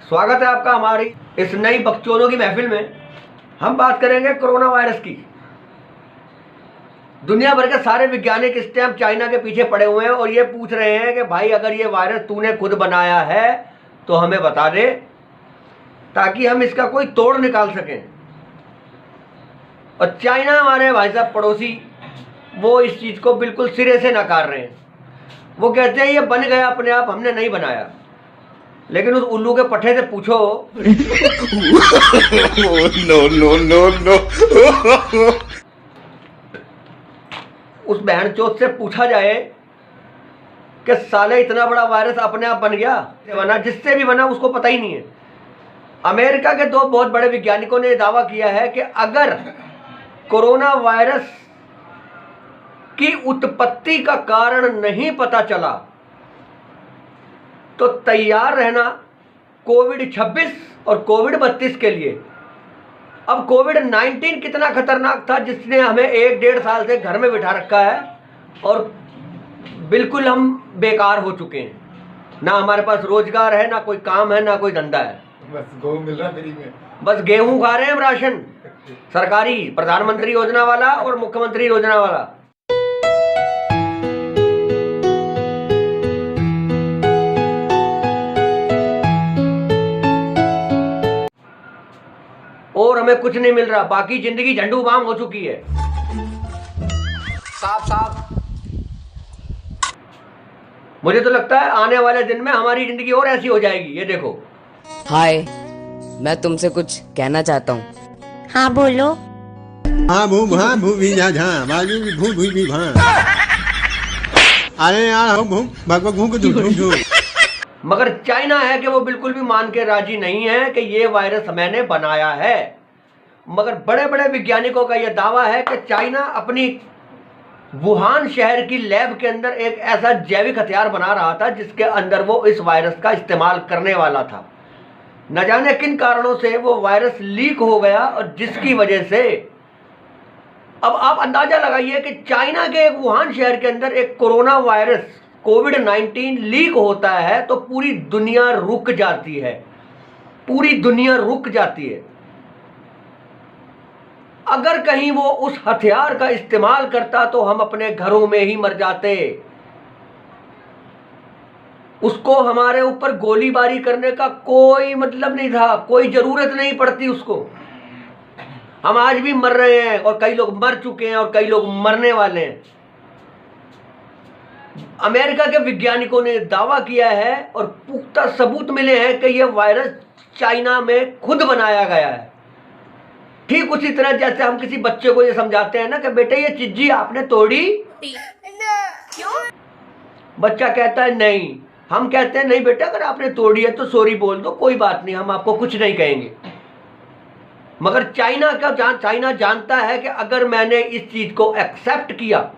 स्वागत है आपका हमारी इस नई बकचोदों की महफिल में। हम बात करेंगे कोरोना वायरस की। दुनिया भर के सारे वैज्ञानिक इस टाइम चाइना के पीछे पड़े हुए हैं और ये पूछ रहे हैं कि भाई अगर ये वायरस तूने खुद बनाया है तो हमें बता दे, ताकि हम इसका कोई तोड़ निकाल सकें। और चाइना हमारे भाई साहब पड़ोसी, वो इस चीज़ को बिल्कुल सिरे से नकार रहे हैं। वो कहते हैं ये बन गया अपने आप, हमने नहीं बनाया। लेकिन उस उल्लू के पट्टे से पूछो नो नो नो नो उस बहन चोद से पूछा जाए कि साले इतना बड़ा वायरस अपने आप बन गया, बना जिससे भी बना उसको पता ही नहीं है। अमेरिका के दो बहुत बड़े वैज्ञानिकों ने दावा किया है कि अगर कोरोना वायरस की उत्पत्ति का कारण नहीं पता चला तो तैयार रहना कोविड-26 और कोविड-32 के लिए। अब कोविड-19 कितना खतरनाक था जिसने हमें 1-1.5 साल से घर में बिठा रखा है और बिल्कुल हम बेकार हो चुके हैं। ना हमारे पास रोजगार है, ना कोई काम है, ना कोई धंधा है। बस गेहूं मिल रहा फ्री में, बस गेहूं खा रहे हैं हम, राशन सरकारी, प्रधानमंत्री योजना वाला और मुख्यमंत्री योजना वाला। और हमें कुछ नहीं मिल रहा, बाकी जिंदगी झंडू बाम हो चुकी है। साफ मुझे तो लगता है आने वाले दिन में हमारी जिंदगी और ऐसी हो जाएगी। ये देखो। हाय, मैं तुमसे कुछ कहना चाहता हूँ। हाँ बोलो। हाँ भू भी जा झा बाजू भी भू भी भा। अरे यार भू भगवा भू को झू। मगर चाइना है कि वो बिल्कुल भी मान के राजी नहीं है कि ये वायरस मैंने बनाया है। मगर बड़े बड़े वैज्ञानिकों का यह दावा है कि चाइना अपनी वुहान शहर की लैब के अंदर एक ऐसा जैविक हथियार बना रहा था जिसके अंदर वो इस वायरस का इस्तेमाल करने वाला था। न जाने किन कारणों से वो वायरस लीक हो गया और जिसकी वजह से अब आप अंदाजा लगाइए कि चाइना के एक वुहान शहर के अंदर एक कोरोना वायरस कोविड-19 लीक होता है तो पूरी दुनिया रुक जाती है। पूरी दुनिया रुक जाती है। अगर कहीं वो उस हथियार का इस्तेमाल करता तो हम अपने घरों में ही मर जाते। उसको हमारे ऊपर गोलीबारी करने का कोई मतलब नहीं था, कोई जरूरत नहीं पड़ती उसको। हम आज भी मर रहे हैं और कई लोग मर चुके हैं और कई लोग मरने वाले हैं। अमेरिका के वैज्ञानिकों ने दावा किया है और पुख्ता सबूत मिले हैं कि यह वायरस चाइना में खुद बनाया गया है। ठीक उसी तरह जैसे हम किसी बच्चे को ये समझाते हैं ना कि बेटे ये चिज्जी आपने तोड़ी, क्यों? बच्चा कहता है नहीं। हम कहते हैं नहीं बेटा, अगर आपने तोड़ी है तो सॉरी बोल दो, कोई बात नहीं, हम आपको कुछ नहीं कहेंगे। मगर चाइना जानता है कि अगर मैंने इस चीज को एक्सेप्ट किया,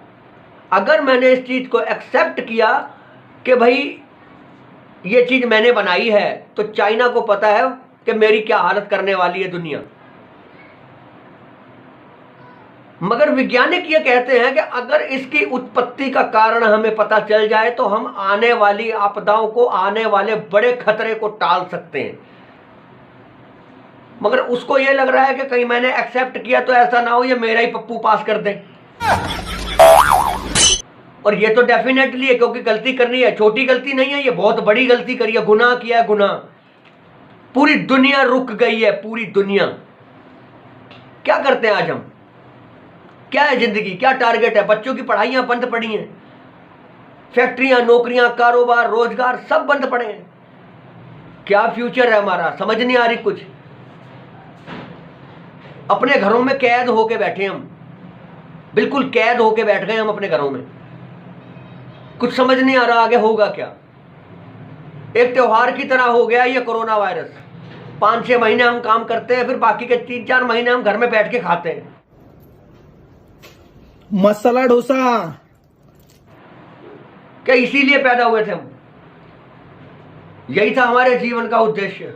अगर मैंने इस चीज को एक्सेप्ट किया कि भाई ये चीज मैंने बनाई है, तो चाइना को पता है कि मेरी क्या हालत करने वाली है दुनिया। मगर वैज्ञानिक ये कहते हैं कि अगर इसकी उत्पत्ति का कारण हमें पता चल जाए तो हम आने वाली आपदाओं को, आने वाले बड़े खतरे को टाल सकते हैं। मगर उसको ये लग रहा है कि कहीं मैंने एक्सेप्ट किया तो ऐसा ना हो ये मेरा ही पप्पू पास कर दे। और ये तो डेफिनेटली है, क्योंकि गलती करनी है, छोटी गलती नहीं है, ये बहुत बड़ी गलती करी है, गुनाह किया है, गुनाह। पूरी दुनिया रुक गई है, पूरी दुनिया। क्या करते हैं आज हम? क्या है जिंदगी, क्या टारगेट है? बच्चों की पढ़ाइयां बंद पड़ी हैं, फैक्ट्रियां, नौकरियां, कारोबार, रोजगार सब बंद पड़े हैं। क्या फ्यूचर है हमारा, समझ नहीं आ रही कुछ। अपने घरों में कैद होके बैठे हम, बिल्कुल कैद होके बैठ गए हम अपने घरों में। कुछ समझ नहीं आ रहा आगे होगा क्या। एक त्योहार की तरह हो गया ये कोरोना वायरस। 5-6 महीने हम काम करते हैं, फिर बाकी के 3-4 महीने हम घर में बैठ के खाते हैं। मसाला डोसा क्या इसीलिए पैदा हुए थे हम? यही था हमारे जीवन का उद्देश्य।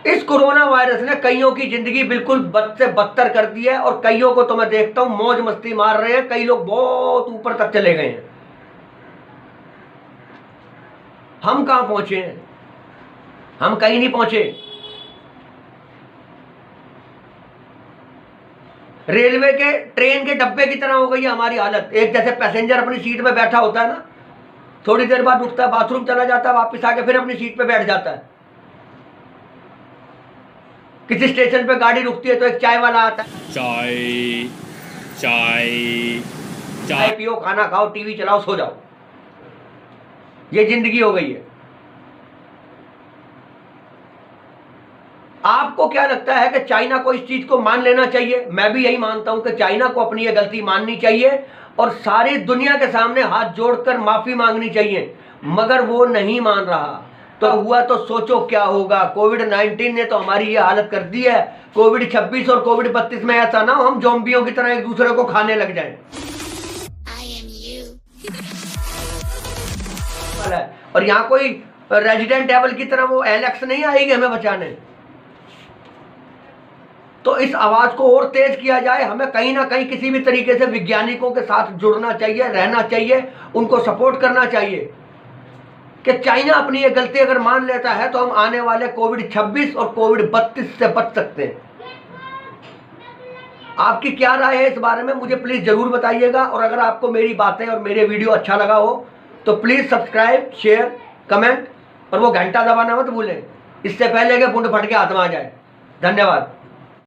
इस कोरोना वायरस ने कईयों की जिंदगी बिल्कुल बद से बदतर कर दी है और कईयों को तो मैं देखता हूं मौज मस्ती मार रहे हैं। कई लोग बहुत ऊपर तक चले गए हैं। हम कहाँ पहुंचे हैं? हम कहीं नहीं पहुंचे। रेलवे के ट्रेन के डब्बे की तरह हो गई है हमारी हालत। एक जैसे पैसेंजर अपनी सीट पे बैठा होता है ना, थोड़ी देर बाद उठता है, बाथरूम चला जाता है, वापस आके फिर अपनी सीट पे बैठ जाता है। किसी स्टेशन पे गाड़ी रुकती है तो एक चाय वाला आता है, चाय चाय चाय पियो, खाना खाओ, टीवी चलाओ, सो जाओ। ये जिंदगी हो गई है। आपको क्या लगता है कि चाइना को इस चीज को मान लेना चाहिए? मैं भी यही मानता हूं कि चाइना को अपनी ये गलती माननी चाहिए और सारी दुनिया के सामने हाथ जोड़कर माफी मांगनी चाहिए, मगर वो नहीं मान रहा। तो हुआ तो सोचो क्या होगा। कोविड-19 ने तो हमारी ये हालत कर दी है। कोविड-26 और कोविड-32 में ऐसा ना हो हम ज़ॉम्बियों की तरह एक दूसरे को खाने लग जाएं। और यहाँ कोई रेजिडेंट एवल की तरह वो एलेक्स नहीं आएगी हमें बचाने। तो इस आवाज को और तेज किया जाए। हमें कहीं ना कहीं किसी भी तरीके से वैज्ञानिकों के साथ जुड़ना चाहिए, रहना चाहिए, उनको सपोर्ट करना चाहिए कि चाइना अपनी ये गलती अगर मान लेता है तो हम आने वाले कोविड-26 और कोविड-32 से बच सकते हैं। आपकी क्या राय है इस बारे में मुझे प्लीज जरूर बताइएगा। और अगर आपको मेरी बातें और मेरे वीडियो अच्छा लगा हो तो प्लीज सब्सक्राइब, शेयर, कमेंट और वो घंटा दबाना मत भूलें, इससे पहले कि बुंड फट के हाथ में आ जाए। धन्यवाद।